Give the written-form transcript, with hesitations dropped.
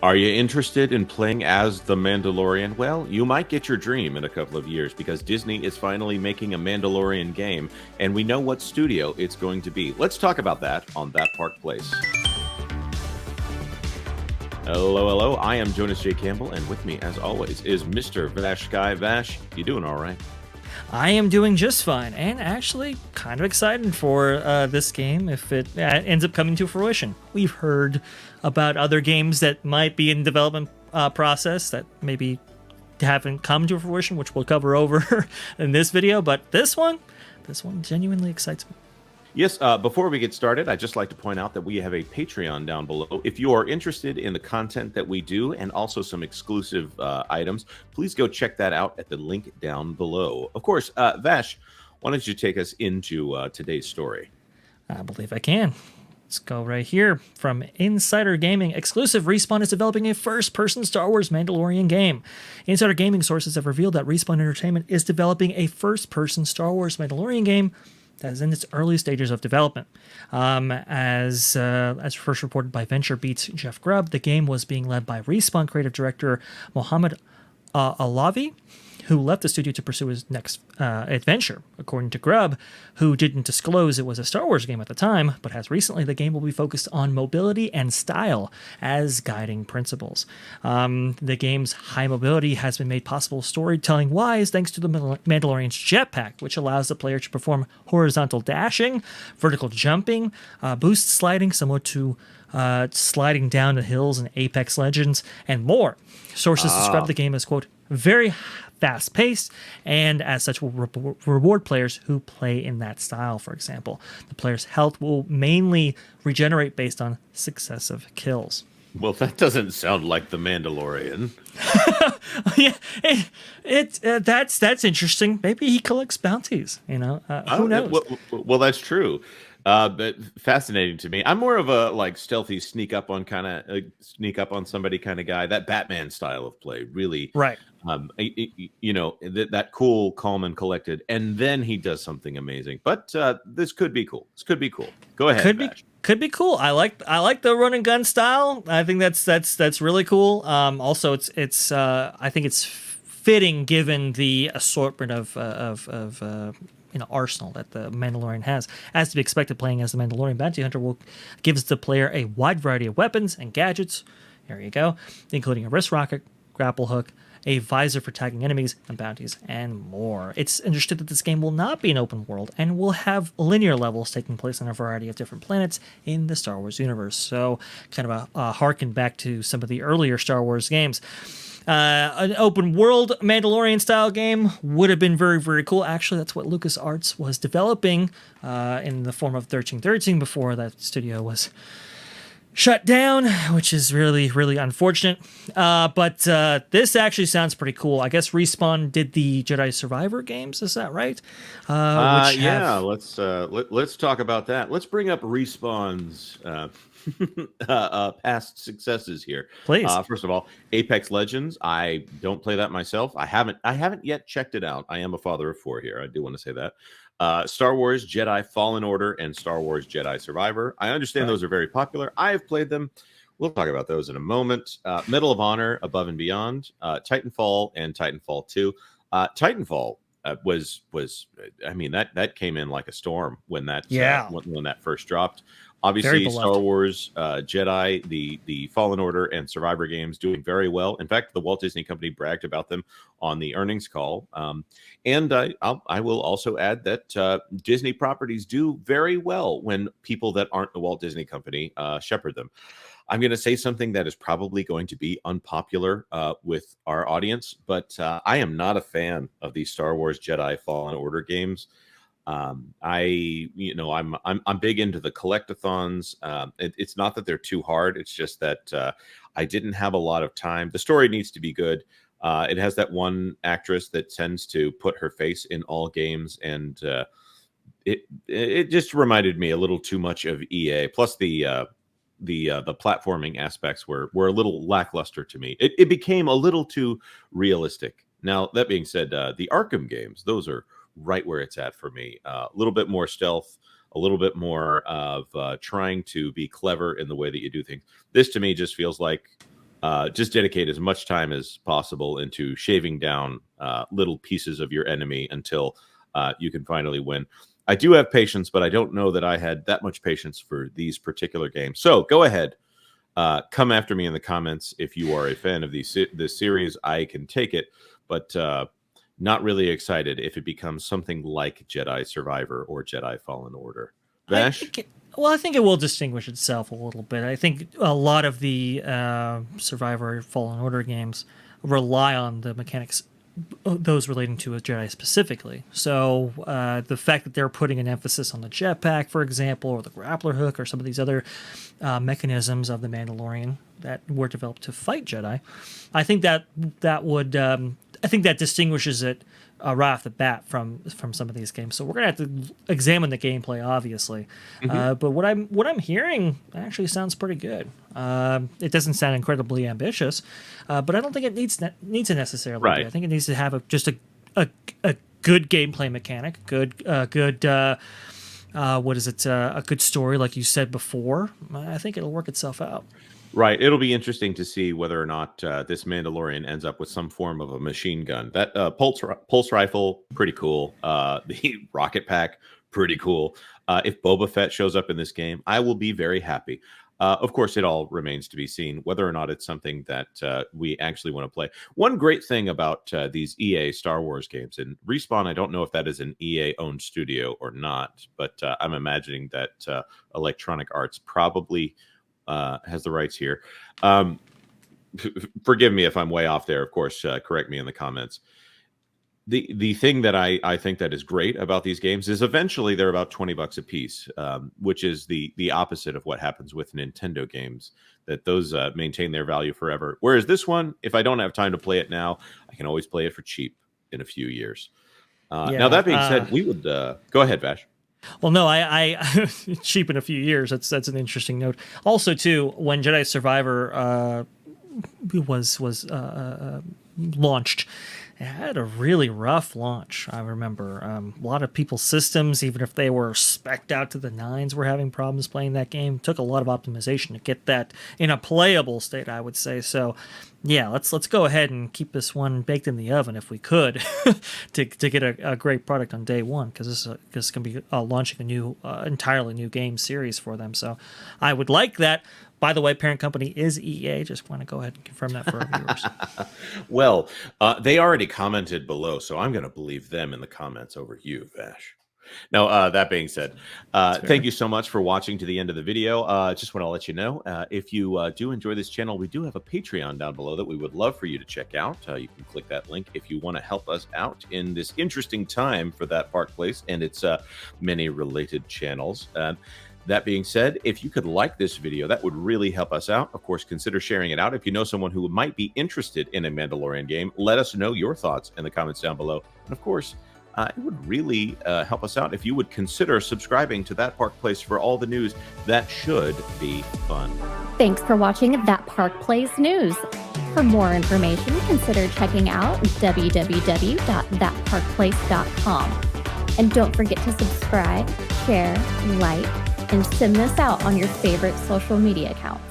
Are you interested in playing as the Mandalorian? Well, you might get your dream in a couple of years because Disney is finally making a Mandalorian game, and we know what studio it's going to be. Let's talk about that on That Park Place. Hello, hello. I am Jonas J. Campbell, and with me, as always, is Mr. Vash Sky. Vash, you doing all right? I am doing just fine, and actually kind of excited for this game if it ends up coming to fruition. We've heard about other games that might be in development process that maybe haven't come to fruition, which we'll cover over in this video, but this one genuinely excites me. Yes, before we get started, I'd just like to point out that we have a Patreon down below. If you are interested in the content that we do and also some exclusive items, please go check that out at the link down below. Of course, Vash, why don't you take us into today's story? I believe I can. Let's go right here. From Insider Gaming, exclusive Respawn is developing a first-person Star Wars Mandalorian game. Insider Gaming sources have revealed that Respawn Entertainment is developing a first-person Star Wars Mandalorian game that is in its early stages of development. As first reported by VentureBeat's Jeff Grubb, the game was being led by Respawn creative director Mohammed Alavi, who left the studio to pursue his next adventure. According to Grubb, who didn't disclose it was a Star Wars game at the time, but has recently, the game will be focused on mobility and style as guiding principles. The game's high mobility has been made possible storytelling-wise thanks to the Mandalorian's jetpack, which allows the player to perform horizontal dashing, vertical jumping, boost sliding similar to sliding down the hills in Apex Legends, and more. Sources describe the game as, quote, very fast-paced, and as such will reward players who play in that style. For example, the player's health will mainly regenerate based on successive kills. Well, that doesn't sound like the Mandalorian. Yeah, that's interesting. Maybe he collects bounties. Who knows? Well, that's true. But fascinating to me. I'm more of a stealthy sneak up on somebody kind of guy. That Batman style of play, really. Right. That cool, calm, and collected, and then he does something amazing. But this could be cool. Go ahead. Could be cool. I like the run and gun style. I think that's really cool. Also, it's I think it's fitting given the assortment of arsenal that the Mandalorian has. As to be expected, playing as the Mandalorian bounty hunter gives the player a wide variety of weapons and gadgets. There you go, including a wrist rocket, grapple hook, a visor for tagging enemies and bounties, and more. It's understood that this game will not be an open world and will have linear levels taking place on a variety of different planets in the Star Wars universe. So kind of a harken back to some of the earlier Star Wars games. An open world Mandalorian style game would have been very, very cool. Actually, that's what LucasArts was developing in the form of 1313 before that studio was shut down, which is really, really unfortunate. But this actually sounds pretty cool. I guess Respawn did the Jedi Survivor games. Is that right? Let's talk about that. Let's bring up Respawn's past successes here. Please. First of all, Apex Legends. I don't play that myself. I haven't yet checked it out. I am a father of 4 here. I do want to say that. Star Wars Jedi Fallen Order and Star Wars Jedi Survivor. I understand those are very popular. I have played them. We'll talk about those in a moment. Medal of Honor, Above and Beyond, Titanfall, and Titanfall 2. Titanfall was that came in like a storm when that when that first dropped. Obviously, Star Wars, Jedi, the Fallen Order, and Survivor games doing very well. In fact, the Walt Disney Company bragged about them on the earnings call. And I will also add that Disney properties do very well when people that aren't the Walt Disney Company shepherd them. I'm going to say something that is probably going to be unpopular with our audience, but I am not a fan of these Star Wars Jedi Fallen Order games. I'm big into the collectathons. It's not that they're too hard. It's just that I didn't have a lot of time. The story needs to be good. It has that one actress that tends to put her face in all games, and it just reminded me a little too much of EA. Plus the platforming aspects were a little lackluster to me. It became a little too realistic. Now, that being said, the Arkham games, those are right where it's at for me. A little bit more stealth, a little bit more of trying to be clever in the way that you do things. This to me just feels like just dedicate as much time as possible into shaving down little pieces of your enemy until you can finally win. I do have patience, but I don't know that I had that much patience for these particular games. So go ahead. Come after me in the comments if you are a fan of this series. I can take it, but not really excited if it becomes something like Jedi Survivor or Jedi Fallen Order. Vash? I think it will distinguish itself a little bit. I think a lot of the Survivor Fallen Order games rely on the mechanics, those relating to a Jedi specifically. So the fact that they're putting an emphasis on the jetpack, for example, or the grappler hook, or some of these other mechanisms of the Mandalorian that were developed to fight Jedi, I think that would I think that distinguishes it right off the bat from some of these games. So we're gonna have to examine the gameplay, obviously. But what I'm hearing actually sounds pretty good. It doesn't sound incredibly ambitious, but I don't think it needs to necessarily be. I think it needs to have just a good gameplay mechanic, a good story, like you said before. I think it'll work itself out. Right. It'll be interesting to see whether or not this Mandalorian ends up with some form of a machine gun. That pulse rifle, pretty cool. The rocket pack, pretty cool. If Boba Fett shows up in this game, I will be very happy. Of course, it all remains to be seen whether or not it's something that we actually want to play. One great thing about these EA Star Wars games, and Respawn, I don't know if that is an EA-owned studio or not, but I'm imagining that Electronic Arts probably has the rights here. Forgive me if I'm way off there. Of course, correct me in the comments. The thing that I think that is great about these games is eventually they're about $20 a piece, which is the opposite of what happens with Nintendo games, that those maintain their value forever. Whereas this one, if I don't have time to play it now, I can always play it for cheap in a few years. Now, that being said, we would go ahead, Vash. Well, no, I cheap in a few years. That's an interesting note. Also, too, when Jedi Survivor was launched, it had a really rough launch. I remember a lot of people's systems, even if they were spec'd out to the nines, were having problems playing that game. It took a lot of optimization to get that in a playable state, I would say. So, yeah, let's go ahead and keep this one baked in the oven if we could, to get a great product on day one, because this is going to be launching a new, entirely new game series for them. So, I would like that. By the way, parent company is EA. Just want to go ahead and confirm that for our viewers. Well, they already commented below, so I'm going to believe them in the comments over you, Vash. Now, that being said, thank you so much for watching to the end of the video. Just want to let you know, if you do enjoy this channel, we do have a Patreon down below that we would love for you to check out. You can click that link if you want to help us out in this interesting time for That Park Place and its many related channels. That being said, if you could like this video, that would really help us out. Of course, consider sharing it out. If you know someone who might be interested in a Mandalorian game, let us know your thoughts in the comments down below. And of course, it would really help us out if you would consider subscribing to That Park Place for all the news. That should be fun. Thanks for watching That Park Place News. For more information, consider checking out www.thatparkplace.com. And don't forget to subscribe, share, like, and send this out on your favorite social media accounts.